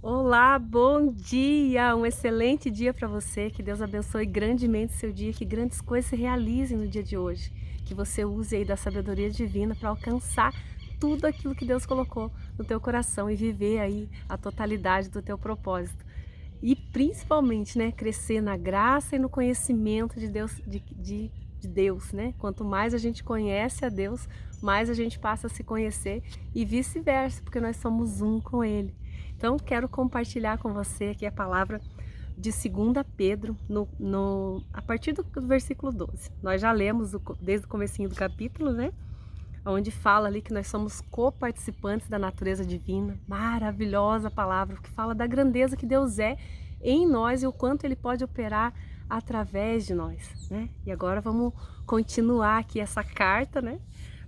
Olá, bom dia! Um excelente dia para você. Que Deus abençoe grandemente seu dia, que grandes coisas se realizem no dia de hoje. Que você use aí da sabedoria divina para alcançar tudo aquilo que Deus colocou no teu coração e viver aí a totalidade do teu propósito. E principalmente, né, crescer na graça e no conhecimento de Deus, de Deus, né? Quanto mais a gente conhece a Deus, mais a gente passa a se conhecer e vice-versa, porque nós somos um com Ele. Então, quero compartilhar com você aqui a palavra de 2 Pedro, a partir do versículo 12. Nós já lemos desde o comecinho do capítulo, né? Onde fala ali que nós somos coparticipantes da natureza divina. Maravilhosa palavra, que fala da grandeza que Deus é em nós e o quanto Ele pode operar através de nós, né? E agora vamos continuar aqui essa carta, né?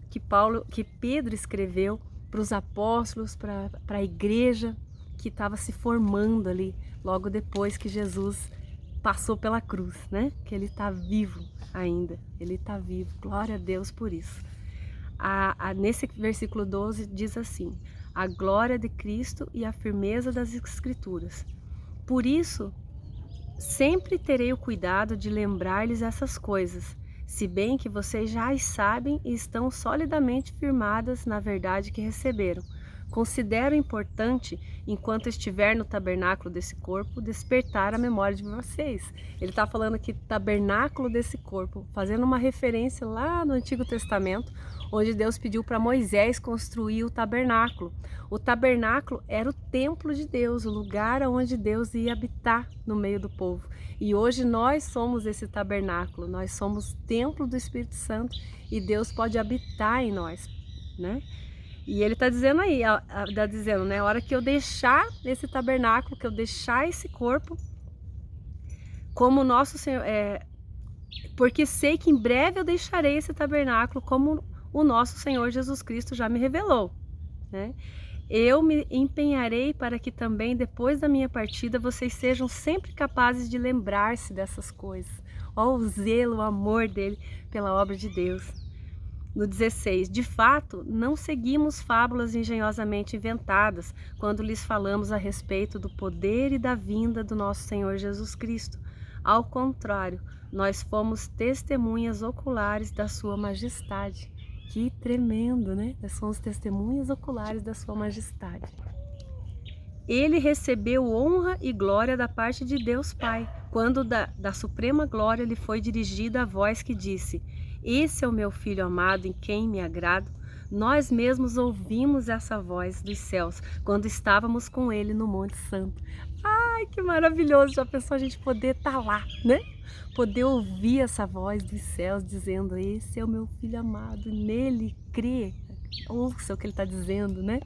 Que Pedro escreveu para os apóstolos, para a igreja que estava se formando ali logo depois que Jesus passou pela cruz, né? Que Ele está vivo ainda, Ele está vivo. Glória a Deus por isso. Nesse versículo 12 diz assim: a glória de Cristo e a firmeza das Escrituras. Por isso, sempre terei o cuidado de lembrar-lhes essas coisas, se bem que vocês já as sabem e estão solidamente firmadas na verdade que receberam. Considero importante, enquanto estiver no tabernáculo desse corpo, despertar a memória de vocês. Ele está falando aqui tabernáculo desse corpo, fazendo uma referência lá no Antigo Testamento, onde Deus pediu para Moisés construir o tabernáculo. O tabernáculo era o templo de Deus, o lugar onde Deus ia habitar no meio do povo. E hoje nós somos esse tabernáculo, nós somos templo do Espírito Santo e Deus pode habitar em nós, né? E ele está dizendo aí, está dizendo, né? A hora que eu deixar esse tabernáculo, que eu deixar esse corpo, como o nosso Senhor, porque sei que em breve eu deixarei esse tabernáculo, como o nosso Senhor Jesus Cristo já me revelou, né? Eu me empenharei para que também depois da minha partida vocês sejam sempre capazes de lembrar-se dessas coisas. Ó, o zelo, o amor dele pela obra de Deus. No 16, de fato, não seguimos fábulas engenhosamente inventadas quando lhes falamos a respeito do poder e da vinda do nosso Senhor Jesus Cristo. Ao contrário, nós fomos testemunhas oculares da sua majestade. Que tremendo, né? Nós somos testemunhas oculares da sua majestade. Ele recebeu honra e glória da parte de Deus Pai, quando da suprema glória lhe foi dirigida a voz que disse: esse é o meu Filho amado em quem me agrado. Nós mesmos ouvimos essa voz dos céus quando estávamos com ele no Monte Santo. Ai, que maravilhoso! Já pensou a gente poder estar lá, né? Poder ouvir essa voz dos céus dizendo: esse é o meu Filho amado, nele crê. Ouça o que ele está dizendo, né?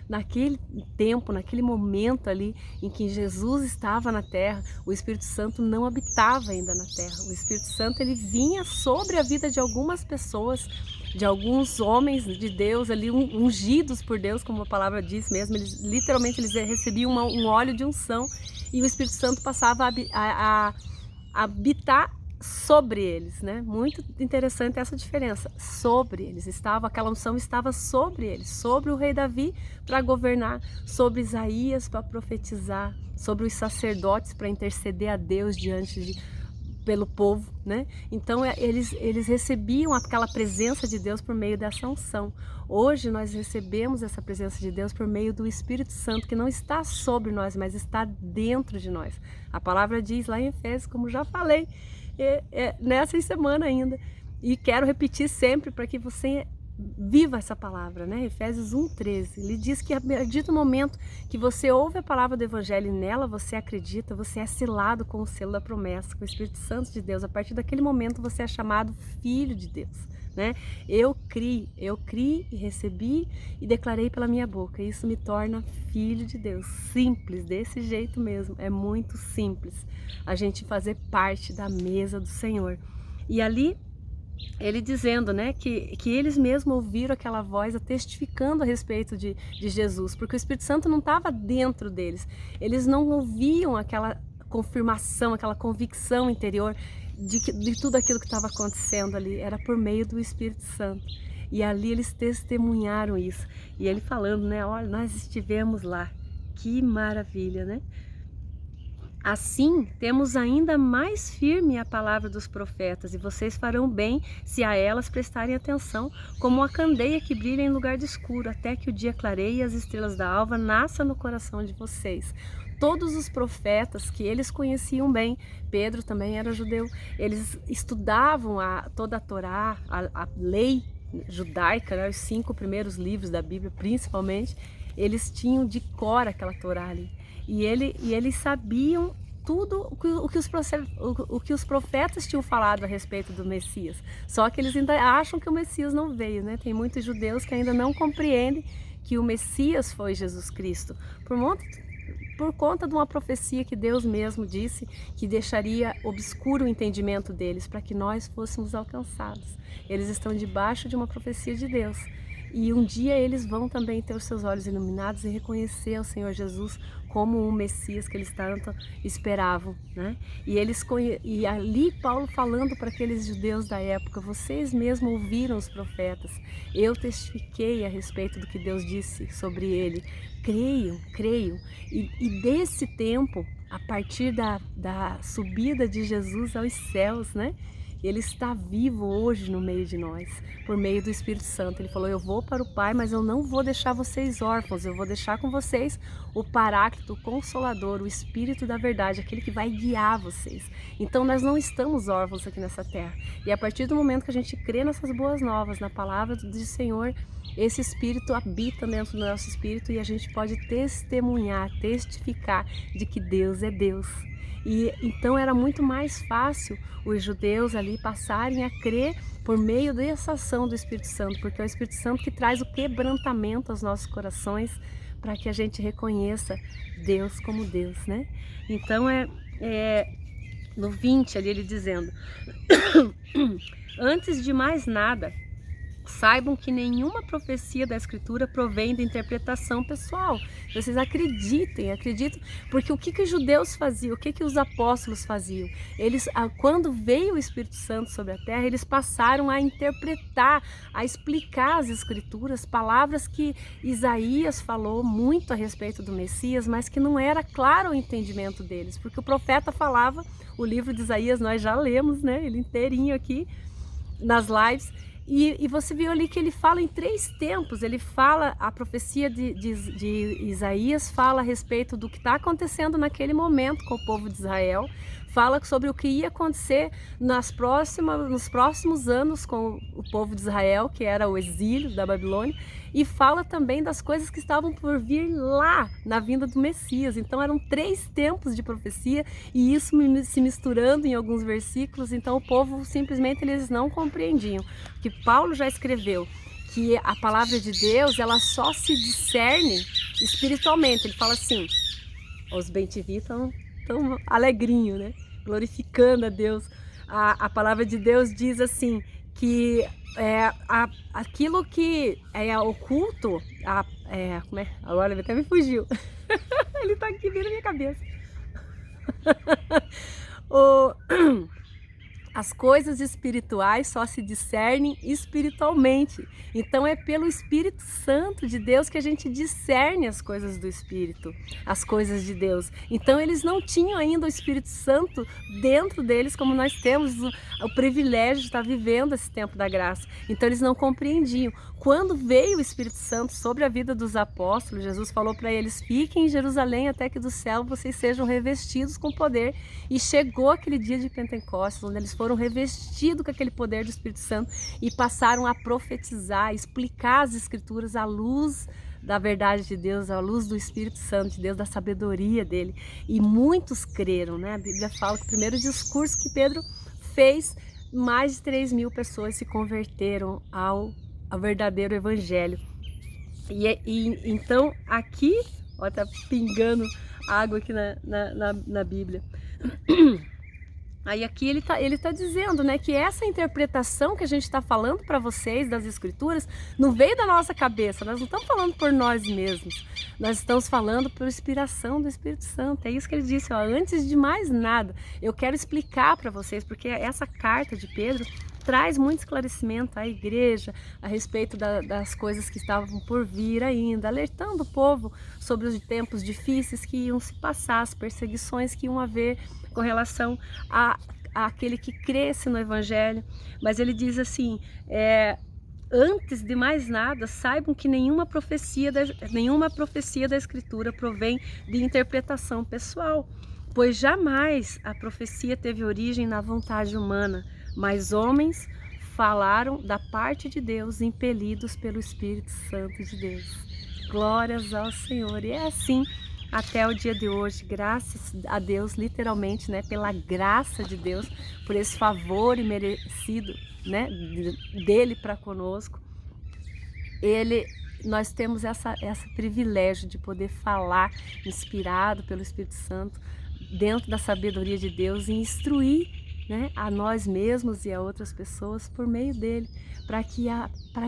Naquele tempo, naquele momento ali em que Jesus estava na terra, o Espírito Santo não habitava ainda na terra. O Espírito Santo ele vinha sobre a vida de algumas pessoas, de alguns homens de Deus ali, ungidos por Deus, como a palavra diz mesmo. Eles literalmente eles recebiam um óleo de unção e o Espírito Santo passava a habitar sobre eles, né? Muito interessante essa diferença. Sobre eles estava, aquela unção estava sobre eles, sobre o rei Davi para governar, sobre Isaías para profetizar, sobre os sacerdotes para interceder a Deus pelo povo, né? Então eles recebiam aquela presença de Deus por meio dessa unção. Hoje nós recebemos essa presença de Deus por meio do Espírito Santo, que não está sobre nós, mas está dentro de nós. A palavra diz lá em Efésios, como já falei, nessa semana ainda, e quero repetir sempre para que você viva essa palavra, né? Efésios 1:13, ele diz que a partir do momento que você ouve a palavra do Evangelho e nela você acredita, você é selado com o selo da promessa, com o Espírito Santo de Deus. A partir daquele momento você é chamado filho de Deus, né? Eu criei e recebi e declarei pela minha boca. Isso me torna filho de Deus. Simples, desse jeito mesmo. É muito simples a gente fazer parte da mesa do Senhor. E ali ele dizendo, né, que eles mesmos ouviram aquela voz testificando a respeito de Jesus, porque o Espírito Santo não estava dentro deles. Eles não ouviam aquela confirmação, aquela convicção interior de tudo aquilo que estava acontecendo ali. Era por meio do Espírito Santo. E ali eles testemunharam isso. E ele falando, né, olha, nós estivemos lá. Que maravilha, né? Assim, temos ainda mais firme a palavra dos profetas, e vocês farão bem se a elas prestarem atenção, como a candeia que brilha em lugar de escuro, até que o dia clareie e as estrelas da alva nasçam no coração de vocês. Todos os profetas que eles conheciam bem, Pedro também era judeu, eles estudavam toda a Torá, a lei judaica, né, os 5 primeiros livros da Bíblia principalmente, eles tinham de cor aquela Torá ali. E eles sabiam tudo o que os profetas tinham falado a respeito do Messias. Só que eles ainda acham que o Messias não veio, né? Tem muitos judeus que ainda não compreendem que o Messias foi Jesus Cristo. Por conta de uma profecia que Deus mesmo disse que deixaria obscuro o entendimento deles para que nós fôssemos alcançados. Eles estão debaixo de uma profecia de Deus. E um dia eles vão também ter os seus olhos iluminados e reconhecer o Senhor Jesus como um Messias que eles tanto esperavam, né? E ali Paulo falando para aqueles judeus da época: vocês mesmos ouviram os profetas, eu testifiquei a respeito do que Deus disse sobre ele, creiam. E desse tempo, a partir da subida de Jesus aos céus, né? Ele está vivo hoje no meio de nós, por meio do Espírito Santo. Ele falou: eu vou para o Pai, mas eu não vou deixar vocês órfãos, eu vou deixar com vocês o Paráclito, o Consolador, o Espírito da verdade, aquele que vai guiar vocês. Então nós não estamos órfãos aqui nessa terra. E a partir do momento que a gente crê nessas boas novas, na palavra do Senhor, esse Espírito habita dentro do nosso espírito e a gente pode testemunhar, testificar de que Deus é Deus. E então era muito mais fácil os judeus ali passarem a crer por meio dessa ação do Espírito Santo, porque é o Espírito Santo que traz o quebrantamento aos nossos corações para que a gente reconheça Deus como Deus, né? Então no 20 ali ele dizendo: antes de mais nada, saibam que nenhuma profecia da Escritura provém da interpretação pessoal. Vocês acreditem, porque o que os judeus faziam, o que os apóstolos faziam? Eles, quando veio o Espírito Santo sobre a terra, eles passaram a interpretar, a explicar as Escrituras, palavras que Isaías falou muito a respeito do Messias, mas que não era claro o entendimento deles, porque o profeta falava, o livro de Isaías nós já lemos, né, ele inteirinho aqui nas lives. E você viu ali que ele fala em 3 tempos, ele fala, a profecia de Isaías fala a respeito do que está acontecendo naquele momento com o povo de Israel, fala sobre o que ia acontecer nos próximos anos com o povo de Israel, que era o exílio da Babilônia, e fala também das coisas que estavam por vir lá na vinda do Messias. Então eram 3 tempos de profecia e isso se misturando em alguns versículos, então o povo simplesmente eles não compreendiam. Que Paulo já escreveu que a palavra de Deus ela só se discerne espiritualmente. Ele fala assim, os bem-te-vi estão tão alegrinho, né? Glorificando a Deus. A palavra de Deus diz assim, que aquilo que é oculto, agora ele até me fugiu, ele tá aqui vindo na minha cabeça. As coisas espirituais só se discernem espiritualmente. Então é pelo Espírito Santo de Deus que a gente discerne as coisas do Espírito, as coisas de Deus. Então eles não tinham ainda o Espírito Santo dentro deles como nós temos o privilégio de estar vivendo esse tempo da graça. Então eles não compreendiam. Quando veio o Espírito Santo sobre a vida dos apóstolos, Jesus falou para eles: fiquem em Jerusalém até que do céu vocês sejam revestidos com poder. E chegou aquele dia de Pentecostes, onde eles foram revestidos com aquele poder do Espírito Santo e passaram a profetizar, explicar as Escrituras à luz da verdade de Deus, à luz do Espírito Santo de Deus, da sabedoria dele. E muitos creram, né? A Bíblia fala que o primeiro discurso que Pedro fez, mais de 3.000 pessoas se converteram ao verdadeiro Evangelho. Então aqui, ó, tá pingando água aqui na Bíblia. Aí aqui ele tá dizendo, né, que essa interpretação que a gente está falando para vocês das Escrituras não veio da nossa cabeça, nós não estamos falando por nós mesmos, nós estamos falando por inspiração do Espírito Santo. É isso que ele disse, ó, antes de mais nada, eu quero explicar para vocês, porque essa carta de Pedro traz muito esclarecimento à igreja a respeito das coisas que estavam por vir ainda, alertando o povo sobre os tempos difíceis que iam se passar, as perseguições que iam haver com relação àquele que cresce no Evangelho. Mas ele diz assim, antes de mais nada, saibam que nenhuma profecia da Escritura provém de interpretação pessoal, pois jamais a profecia teve origem na vontade humana, mas homens falaram da parte de Deus, impelidos pelo Espírito Santo de Deus. Glórias ao Senhor. E é assim até o dia de hoje, graças a Deus, literalmente, né, pela graça de Deus, por esse favor imerecido, né, dele para conosco. Nós temos esse privilégio de poder falar, inspirado pelo Espírito Santo, dentro da sabedoria de Deus, e instruir, né, a nós mesmos e a outras pessoas por meio dele, para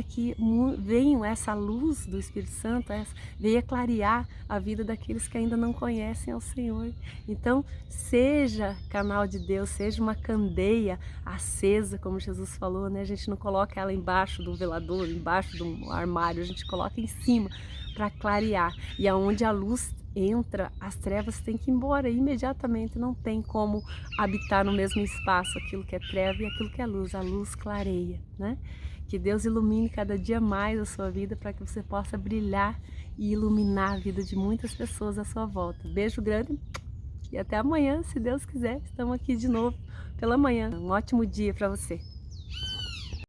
que venha essa luz do Espírito Santo, venha clarear a vida daqueles que ainda não conhecem ao Senhor. Então, seja canal de Deus, seja uma candeia acesa, como Jesus falou, né? A gente não coloca ela embaixo do velador, embaixo do armário, a gente coloca em cima para clarear. E aonde a luz entra, as trevas têm que ir embora imediatamente, não tem como habitar no mesmo espaço aquilo que é treva e aquilo que é luz. A luz clareia, né? Que Deus ilumine cada dia mais a sua vida para que você possa brilhar e iluminar a vida de muitas pessoas à sua volta. Beijo grande e até amanhã, se Deus quiser. Estamos aqui de novo pela manhã. Um ótimo dia para você.